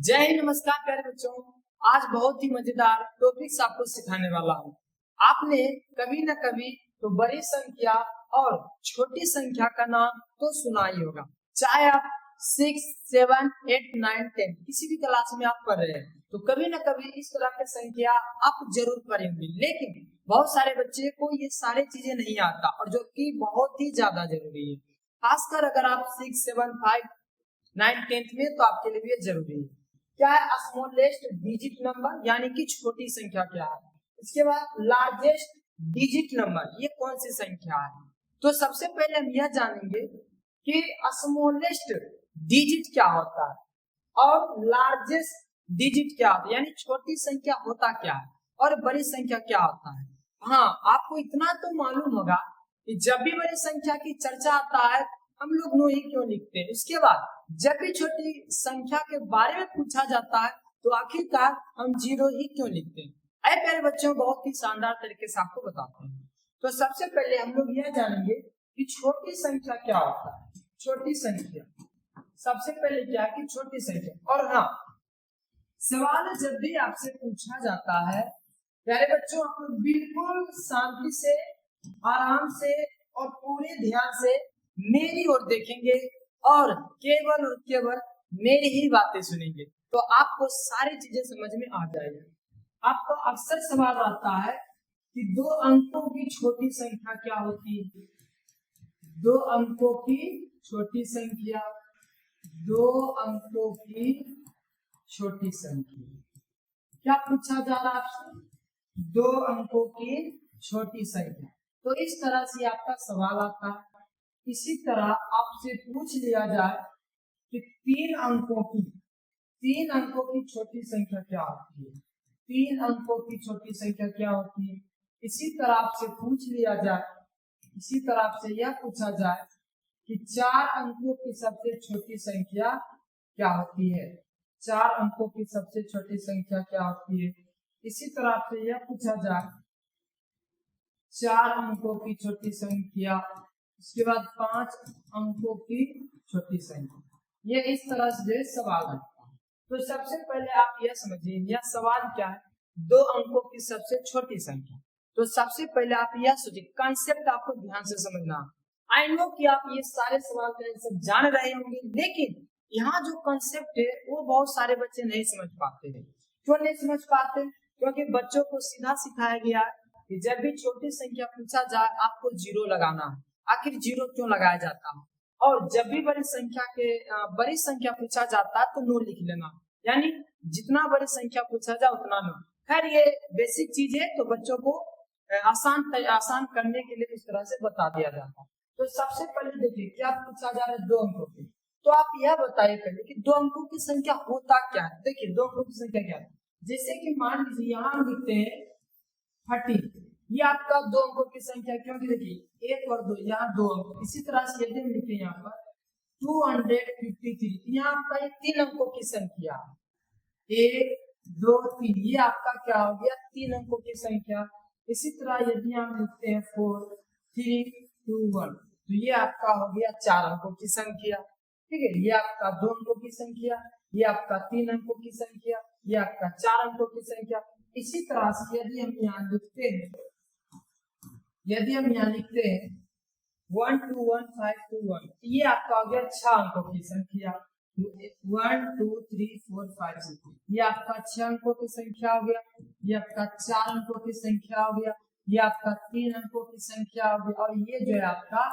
जय हिंद। नमस्कार प्यारे बच्चों, आज बहुत ही मजेदार टॉपिक्स आपको सिखाने वाला हूँ। आपने कभी न कभी तो बड़ी संख्या और छोटी संख्या का नाम तो सुना ही होगा, चाहे आप 6, 7, 8, 9, 10 किसी भी क्लास में आप पढ़ रहे हैं तो कभी न कभी इस तरह की संख्या आप जरूर पढ़ेंगे। लेकिन बहुत सारे बच्चे को ये सारी चीजें नहीं आता और जो कि बहुत ही ज्यादा जरूरी है, खासकर अगर आप 6, 7, 5, 9, 10 में तो आपके लिए भी जरूरी है। क्या है स्मॉलेस्ट डिजिट नंबर, यानी कि छोटी संख्या क्या है। इसके बाद लार्जेस्ट डिजिट नंबर, ये कौन सी संख्या है। तो सबसे पहले हम यह जानेंगे कि स्मॉलेस्ट डिजिट क्या होता है और लार्जेस्ट डिजिट क्या होता है, यानी छोटी संख्या होता क्या है और बड़ी संख्या क्या होता है। हाँ, आपको इतना तो मालूम होगा कि जब भी बड़ी संख्या की चर्चा आता है हम लोग नो ही क्यों लिखते हैं। इसके बाद जब भी छोटी संख्या के बारे में पूछा जाता है तो आखिरकार हम जीरो ही क्यों लिखते हैं। अरे प्यारे बच्चों, बहुत ही शानदार तरीके से आपको बताते हैं। तो सबसे पहले हम लोग यह जानेंगे कि छोटी संख्या क्या होता है। छोटी संख्या सबसे पहले क्या है कि छोटी संख्या। और हाँ, सवाल जब भी आपसे पूछा जाता है प्यारे बच्चों, आप लोग बिल्कुल शांति से, आराम से और पूरे ध्यान से मेरी ओर देखेंगे और केवल मेरी ही बातें सुनेंगे तो आपको सारी चीजें समझ में आ जाएगी। आपको अक्सर सवाल आता है कि 2 अंकों की छोटी संख्या क्या होती है। 2 अंकों की छोटी संख्या, 2 अंकों की छोटी संख्या क्या पूछा जा रहा है आपसे। 2 अंकों की छोटी संख्या। तो इस तरह से आपका सवाल आता है। इसी तरह आपसे पूछ लिया जाए कि 3 अंकों की छोटी संख्या क्या होती है। 3 अंकों की छोटी संख्या क्या होती है। इसी तरह आपसे पूछ लिया जाए, इसी तरह आपसे यह पूछा जाए कि 4 अंकों की सबसे छोटी संख्या क्या होती है। 4 अंकों की सबसे छोटी संख्या क्या होती है। इसी तरह आपसे यह पूछा जाए 4 अंकों की छोटी संख्या, उसके बाद 5 अंकों की छोटी संख्या। ये इस तरह से सवाल है। तो सबसे पहले आप यह समझिए यह सवाल क्या है। 2 अंकों की सबसे छोटी संख्या। तो सबसे पहले आप यह सोचिए, कॉन्सेप्ट आपको ध्यान से समझना। आई नो कि आप ये सारे सवाल का आंसर जान रहे होंगे, लेकिन यहाँ जो कॉन्सेप्ट है वो बहुत सारे बच्चे नहीं समझ पाते हैं। क्यों नहीं समझ पाते? क्योंकि बच्चों को सीधा सिखाया गया है कि जब भी छोटी संख्या पूछा जाए आपको जीरो लगाना है। आखिर जीरो क्यों लगाया जाता है। और जब भी बड़ी संख्या पूछा जाता है तो नो लिख लेना, यानी जितना बड़ी संख्या पूछा जाए उतना नो। खैर ये बेसिक चीज है तो बच्चों को आसान करने के लिए इस तरह से बता दिया जाता है। तो सबसे पहले देखिए क्या पूछा जा रहा है 2 अंकों की। तो आप यह बताइए पहले कि 2 अंकों की संख्या होता क्या है। देखिए 2 अंकों की संख्या क्या है। जैसे कि मान लीजिए यहाँ हम लिखते हैं 30, ये आपका 2 अंकों की संख्या, क्योंकि देखिए 1 और 2 यहाँ 2 अंक। इसी तरह से यदि हम लिखे यहाँ पर 253, यहाँ आपका ये 3 अंकों की संख्या, 1, 2, 3, ये आपका क्या हो गया 3 अंकों की संख्या। इसी तरह यदि हम लिखते हैं 4, 3, 2, 1, तो ये आपका हो गया 4 अंकों की संख्या। ठीक है, ये आपका 2 अंकों की संख्या, ये आपका 3 अंकों की संख्या, ये आपका 4 अंकों की संख्या। इसी तरह से यदि हम यहाँ लिखते हैं 1, 2, 1, 5, 2, 1, ये आपका हो गया 6 अंकों की संख्या। 1, 2, 3, 4, 5, 6, ये आपका 6 अंकों की संख्या हो गया। ये आपका 4 अंकों की संख्या हो गया। ये आपका 3 अंकों की संख्या हो गया और ये जो है आपका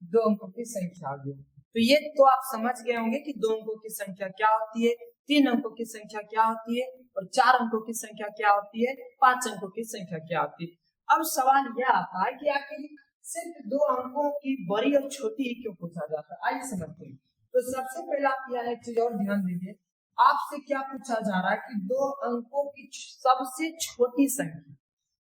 2 अंकों की संख्या हो गया। तो ये तो आप समझ गए होंगे कि 2 अंकों की संख्या क्या होती है, 3 अंकों की संख्या क्या होती है और 4 अंकों की संख्या क्या होती है, 5 अंकों की संख्या क्या होती है। अब सवाल यह आता है कि आखिर सिर्फ 2 अंकों की बड़ी और छोटी ही क्यों पूछा जाता है। आइए समझते हैं। तो सबसे पहले आप यहाँ एक चीज और ध्यान दीजिए, आपसे क्या पूछा जा रहा है कि 2 अंकों की सबसे छोटी संख्या।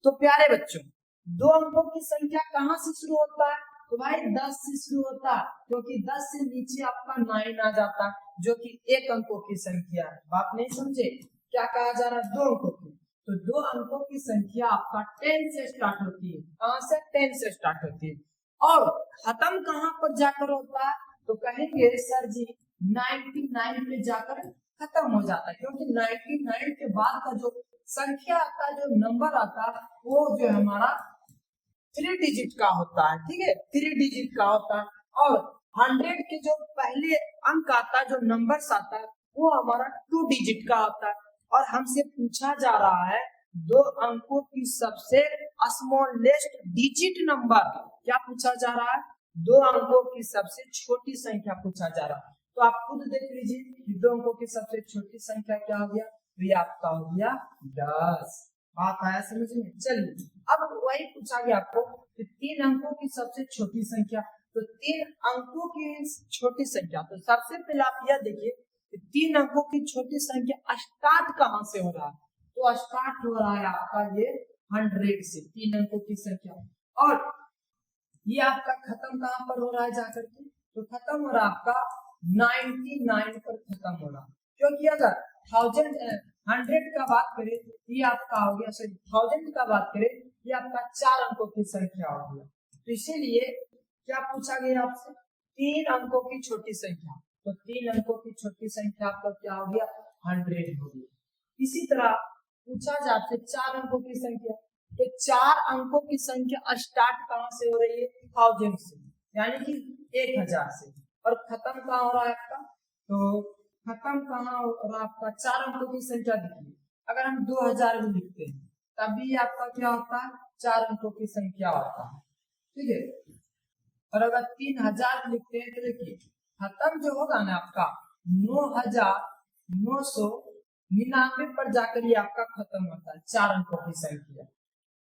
तो प्यारे बच्चों 2 अंकों की संख्या कहाँ से शुरू होता है। तो भाई 10 से शुरू होता है, क्योंकि 10 से नीचे आपका 9 आ जाता है जो कि 1 अंकों की संख्या है। बात नहीं समझे, क्या कहा जा रहा है 2 अंकों की। तो 2 अंकों की संख्या आपका 10 से स्टार्ट होती है। कहां से? 10 से स्टार्ट होती है। और खत्म कहां पर जाकर होता है तो कहेंगे सर जी 99 पे जाकर खत्म हो जाता है, क्योंकि 99 के बाद का जो संख्या आता है, जो नंबर आता है, वो जो हमारा 3 डिजिट का होता है। ठीक है, 3 डिजिट का होता है। और 100 के जो पहले अंक आता है, जो नंबर्स आता है, वो हमारा 2 डिजिट का होता है। और हमसे पूछा जा रहा है 2 अंकों की सबसे स्मॉलेस्ट डिजिट नंबर। क्या पूछा जा रहा है? 2 अंकों की सबसे छोटी संख्या पूछा जा रहा है। तो आप खुद देख लीजिए, 2 अंकों की सबसे छोटी संख्या क्या हो गया? तो ये आपका हो गया 10। बात आया समझ में? चलिए, अब वही पूछा गया आपको कि 3 अंकों की सबसे छोटी संख्या। तो 3 अंकों की छोटी संख्या, तो सबसे पहले आप यह देखिए कि 3 अंकों की छोटी संख्या स्टार्ट कहाँ से हो रहा है? तो स्टार्ट हो रहा है आपका ये 100 से, 3 अंकों की संख्या। और ये आपका खत्म कहाँ पर हो रहा है जाकर के? तो खत्म हो रहा है आपका 99 पर खत्म हो रहा है। क्योंकि अगर 100 का बात करें, ये आपका हो गया, सॉरी 1000 का बात करें, ये आपका 4 अंकों की संख्या हो गया। तो इसीलिए क्या पूछा गया आपसे? 3 अंकों की छोटी संख्या। तो 3 अंकों की छोटी संख्या आपका क्या हो गया? 100 हो गया। इसी तरह पूछा जाए आपसे 4 अंकों की संख्या। तो 4 अंकों की संख्या स्टार्ट कहाँ से हो रही है? 1000 से, यानी कि 1000 से। और खत्म कहाँ हो रहा है आपका? तो खत्म कहाँ हो रहा है आपका? 4 अंकों की संख्या देखिए, अगर हम 2000 भी लिखते हैं तभी आपका क्या होता है? 4 अंकों की संख्या होता है। ठीक है, और अगर 3000 लिखते हैं तो देखिए खत्म जो होगा ना आपका 9999 पर जाकर ये आपका खत्म होता है, 4 अंकों की संख्या।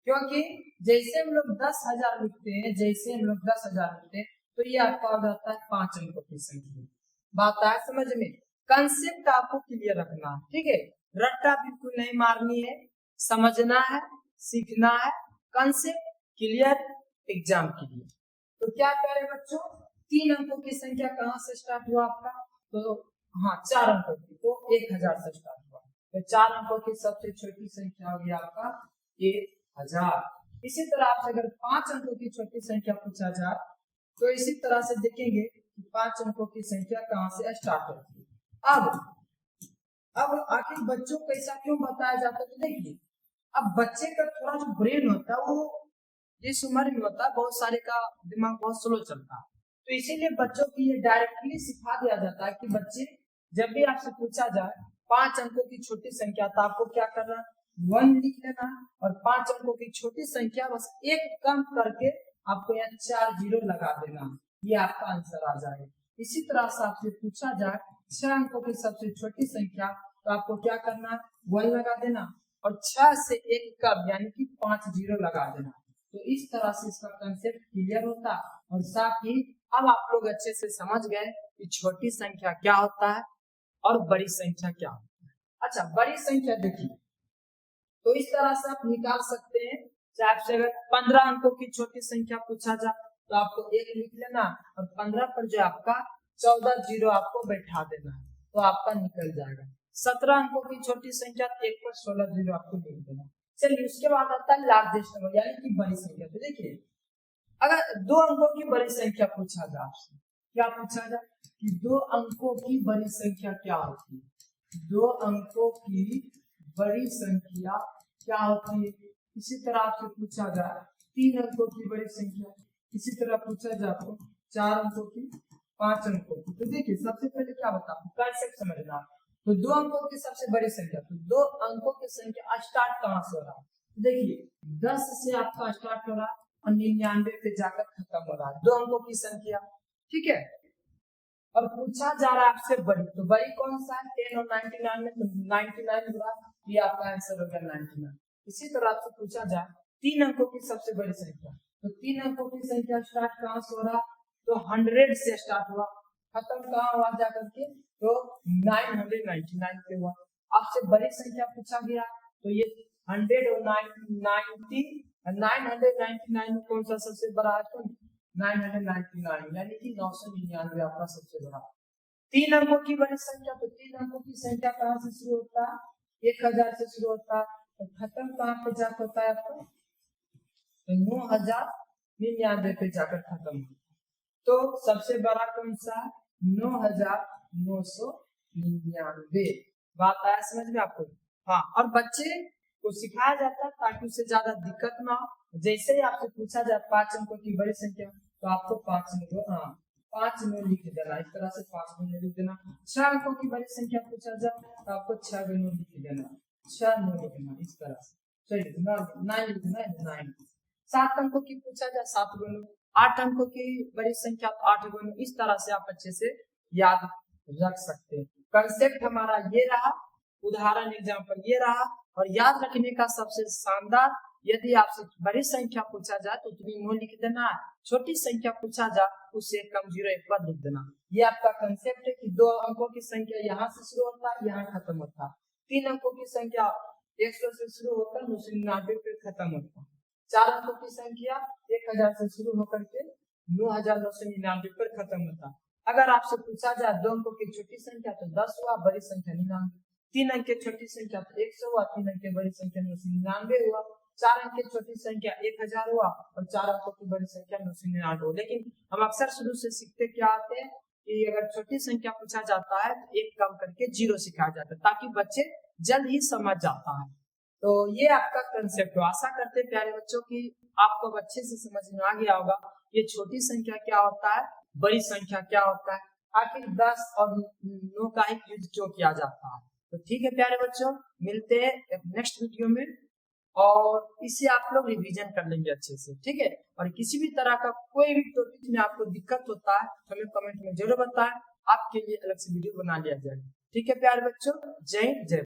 क्योंकि जैसे हम लोग 10,000 लिखते हैं, जैसे हम लोग 10,000 लिखते हैं, तो ये आपका हो जाता है 5 अंकों की संख्या। बात आया समझ में? कंसेप्ट आपको क्लियर रखना है। ठीक है, रट्टा बिल्कुल नहीं मारनी है, समझना है, सीखना है, कंसेप्ट क्लियर एग्जाम के लिए। तो क्या करें बच्चों? 3 अंकों की संख्या कहाँ से स्टार्ट हुआ आपका? तो हाँ, 4 अंकों की, तो 1000 से स्टार्ट हुआ। तो 4 अंकों की सबसे छोटी संख्या होगी आपका 1000। इसी तरह आपसे अगर 5 अंकों की छोटी संख्या पूछा जाए, तो इसी तरह से देखेंगे कि 5 अंकों की संख्या कहाँ से स्टार्ट होती है। अब आखिर बच्चों को ऐसा क्यों बताया जाता है? तो देखिए, अब बच्चे का थोड़ा जो ब्रेन होता है, वो जिस उम्र में होता है, बहुत सारे का दिमाग बहुत स्लो चलता है। तो इसीलिए बच्चों को ये डायरेक्टली सिखा दिया जाता है कि बच्चे, जब भी आपसे पूछा जाए 5 अंकों की छोटी संख्या, तो आपको क्या करना? 1 लिख लेना, और 5 अंकों की छोटी संख्या बस एक कम करके आपको यहाँ 4 जीरो लगा देना, ये आपका आंसर आ जाएगा। इसी तरह से आपसे पूछा जाए 6 अंकों की सबसे छोटी संख्या, तो आपको क्या करना? 1 लगा देना, और 6 से एक कम यानी कि 5 जीरो लगा देना। तो इस तरह से इसका कंसेप्ट क्लियर होता, और साथ ही अब आप लोग अच्छे से समझ गए कि छोटी संख्या क्या होता है और बड़ी संख्या क्या होता है। अच्छा, बड़ी संख्या देखिए, तो इस तरह से आप निकाल सकते हैं। चाहे आपसे अगर 15 अंकों की छोटी संख्या पूछा जाए, तो आपको 1 लिख लेना, और 15 पर जो आपका 14 जीरो आपको बैठा देना, तो आपका निकल जाएगा। 17 अंकों की छोटी संख्या, 1 पर 16 जीरो आपको लिख देना। चलिए, उसके बाद आता है लार्जेस्ट नंबर, यानी कि बड़ी संख्या। तो देखिए, अगर 2 अंकों की बड़ी संख्या पूछा जाए आपसे, क्या पूछा जाए कि 2 अंकों की बड़ी संख्या क्या होती है? 2 अंकों की बड़ी संख्या क्या होती है? इसी तरह आपसे पूछा जाए 3 अंकों की बड़ी संख्या, इसी तरह पूछा जाए आपको 4 अंकों की, 5 अंकों की। तो देखिए, सबसे पहले क्या बता, कंसेप्ट समझना। तो 2 अंकों की सबसे बड़ी संख्या, तो 2 अंकों की संख्या स्टार्ट कहाँ से हो रहा है? देखिए, 10 से आपका स्टार्ट हो रहा है और 99 पे जाकर खत्म हो रहा है, 2 अंकों की संख्या। ठीक है, और पूछा जा रहा है आपसे बड़ी, तो बड़ी कौन सा है? 10 और 99 में, तो 99 होगा, ये आपका आंसर हो गया 99। इसी तरह आपसे पूछा जाए 3 अंकों की सबसे बड़ी संख्या, तो 3 अंकों की संख्या स्टार्ट कहाँ से हो रहा? तो 100 से स्टार्ट हुआ, खत्म कहाँ हुआ जाकर के? तो 999 पे हुआ। आपसे बड़ी संख्या पूछा गया, तो ये 100 और 999 में कौन सा सबसे बड़ा है? तो 999, यानी कि 999 आपका सबसे बड़ा। 3 अंकों की बड़ी संख्या, तो 3 अंकों की संख्या कहाँ से शुरू होता है? 1000 से शुरू होता है, तो खत्म कहाँ पे जाकर होता है आपको? तो 9099 पे जाकर खत्म होता है। तो सबसे बड़ा कौन सा? 9999। 99। बात आया समझ में आपको? हाँ, और बच्चे को सिखाया जाता है ताकि उसे ज्यादा दिक्कत ना हो। जैसे ही आपसे पूछा जाए 5 अंकों की बड़ी संख्या, तो आपको 5 में लिख देना, इस तरह से 5 में लिख देना। 6 अंकों की बड़ी संख्या पूछा जाए तो आपको 6 में लिख देना, 6 में लिखना, इस तरह से। चलिए 9 लिखना है, 9। 7 अंकों की पूछा जाए 7 गुनो, 8 अंकों की बड़ी संख्या 8 गुनो, इस तरह से आप अच्छे से याद रख सकते हैं। कंसेप्ट हमारा ये रहा, उदाहरण एग्जाम्पल ये रहा। और याद रखने का सबसे शानदार, यदि आपसे बड़ी संख्या पूछा जाए तो तुम्हें नो लिख देना है, छोटी संख्या पूछा जाए उससे कम 0 एक पर लिख देना। ये आपका कंसेप्ट है कि 2 अंकों की संख्या यहाँ से शुरू होता है, यहाँ खत्म होता है। 3 अंकों की संख्या 100 से शुरू होकर 999 पे खत्म होता है। 4 अंकों की संख्या 1000 से शुरू होकर के 9999 पर खत्म होता है। अगर आपसे पूछा जाए 2 अंकों की छोटी संख्या तो 10 हुआ, बड़ी संख्या 99। 3 अंक की छोटी संख्या तो 100 हुआ, 3 अंक की बड़ी संख्या 999 हुआ। 4 अंक की छोटी संख्या 1000 हुआ और 4 अंकों की बड़ी संख्या 999 हुआ। लेकिन हम अक्सर शुरू से सीखते क्या आते हैं कि अगर छोटी संख्या पूछा जाता है तो 1 कम करके 0 सिखाया जाता है ताकि बच्चे जल्द ही समझ जाता है। तो ये आपका कंसेप्ट हो। आशा करते हैं प्यारे बच्चों की आपको अच्छे से समझ में आ गया होगा ये छोटी संख्या क्या होता है, बड़ी संख्या क्या होता है, आखिर 10 और 9 का ही यूज क्यों किया जाता है। तो ठीक है प्यारे बच्चों, मिलते हैं एक नेक्स्ट वीडियो में और इसे आप लोग रिवीजन कर लेंगे अच्छे से, ठीक है। और किसी भी तरह का कोई भी टॉपिक में आपको दिक्कत होता है हमें कमेंट में जरूर बताएं, आपके लिए अलग से वीडियो बना लिया जाएगा। ठीक है प्यारे बच्चों, जय हिंद, जय।